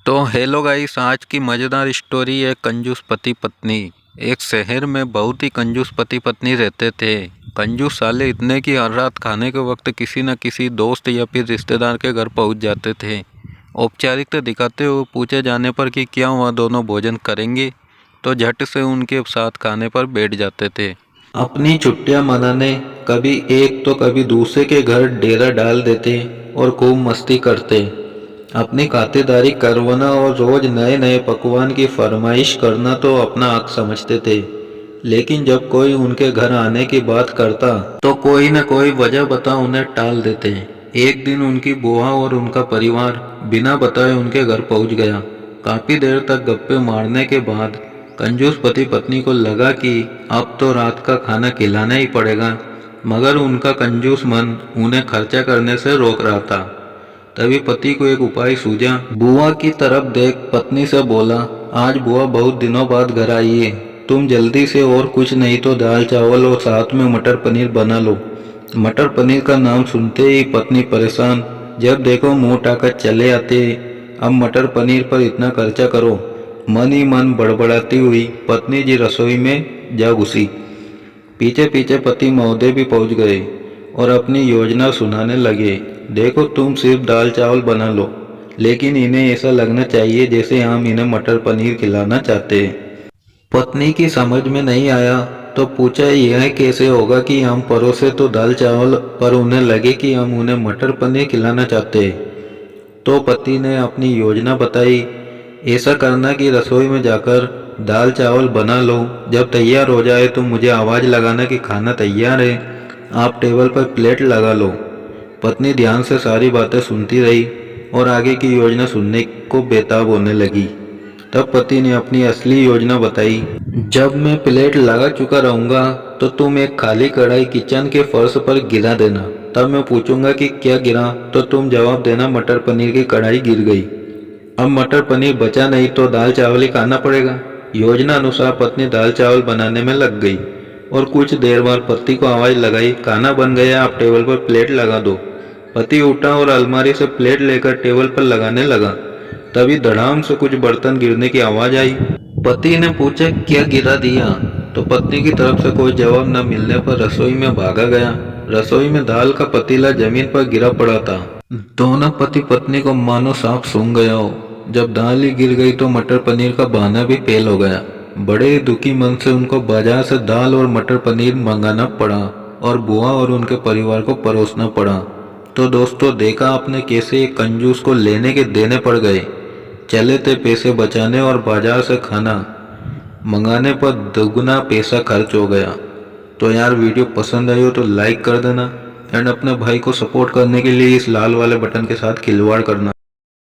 तो hello guys, आज की मज़ेदार स्टोरी है कंजूस पति पत्नी। एक शहर में बहुत ही कंजूस पति पत्नी रहते थे। कंजूस साले इतने कि हर रात खाने के वक्त किसी न किसी दोस्त या फिर रिश्तेदार के घर पहुंच जाते थे। औपचारिकता दिखाते हुए पूछे जाने पर कि क्या वह दोनों भोजन करेंगे तो झट से उनके साथ खाने पर बैठ जाते थे। अपनी छुट्टियां मनाने कभी एक तो कभी दूसरे के घर डेरा डाल देते और खूब मस्ती करते। अपनी खातिरदारी करवाना और रोज नए नए पकवान की फरमाइश करना तो अपना हक समझते थे। लेकिन जब कोई उनके घर आने की बात करता तो कोई न कोई वजह बता उन्हें टाल देते। एक दिन उनकी बुआ और उनका परिवार बिना बताए उनके घर पहुंच गया। काफी देर तक गप्पे मारने के बाद कंजूस पति पत्नी को लगा कि अब तो रात का खाना खिलाना ही पड़ेगा, मगर उनका कंजूस मन उन्हें खर्चा करने से रोक रहा था। तभी पति को एक उपाय सूझा। बुआ की तरफ देख पत्नी से बोला, आज बुआ बहुत दिनों बाद घर आई है, तुम जल्दी से और कुछ नहीं तो दाल चावल और साथ में मटर पनीर बना लो। मटर पनीर का नाम सुनते ही पत्नी परेशान, जब देखो मुंह उठाकर चले आते। अब मटर पनीर पर इतना खर्चा करो। मन ही मन बड़बड़ाती हुई पत्नी जी रसोई में जा घुसी। पीछे पीछे पति महोदय भी पहुंच गए और अपनी योजना सुनाने लगे। देखो, तुम सिर्फ दाल चावल बना लो, लेकिन इन्हें ऐसा लगना चाहिए जैसे हम इन्हें मटर पनीर खिलाना चाहते हैं। पत्नी की समझ में नहीं आया तो पूछा, यह कैसे होगा कि हम परोसे तो दाल चावल पर उन्हें लगे कि हम उन्हें मटर पनीर खिलाना चाहते हैं। तो पति ने अपनी योजना बताई। ऐसा करना कि रसोई में जाकर दाल चावल बना लो, जब तैयार हो जाए तो मुझे आवाज़ लगाना कि खाना तैयार है, आप टेबल पर प्लेट लगा लो। पत्नी ध्यान से सारी बातें सुनती रही और आगे की योजना सुनने को बेताब होने लगी। तब पति ने अपनी असली योजना बताई। जब मैं प्लेट लगा चुका रहूंगा तो तुम एक खाली कढ़ाई किचन के फर्श पर गिरा देना। तब मैं पूछूंगा कि क्या गिरा, तो तुम जवाब देना मटर पनीर की कढ़ाई गिर गई। अब मटर पनीर बचा नहीं तो दाल चावल ही खाना पड़ेगा। योजना अनुसार पत्नी दाल चावल बनाने में लग गई और कुछ देर बाद पति को आवाज लगाई, खाना बन गया, आप टेबल पर प्लेट लगा दो। पति उठा और अलमारी से प्लेट लेकर टेबल पर लगाने लगा। तभी धड़ाम से कुछ बर्तन गिरने की आवाज आई। पति ने पूछा, क्या गिरा दिया? तो पत्नी की तरफ से कोई जवाब न मिलने पर रसोई में भागा गया। रसोई में दाल का पतीला जमीन पर गिरा पड़ा था। दोनों पति पत्नी को मानो सांप सूंघ गया हो। जब दाल ही गिर गई तो मटर पनीर का बहाना भी फेल हो गया। बड़े दुखी मन से उनको बाजार से दाल और मटर पनीर मंगाना पड़ा और बुआ और उनके परिवार को परोसना पड़ा। तो दोस्तों, देखा आपने कैसे एक कंजूस को लेने के देने पड़ गए। चले थे पैसे बचाने और बाजार से खाना मंगाने पर दोगुना पैसा खर्च हो गया। तो यार, वीडियो पसंद आई हो तो लाइक कर देना एंड अपने भाई को सपोर्ट करने के लिए इस लाल वाले बटन के साथ खिलवाड़ करना।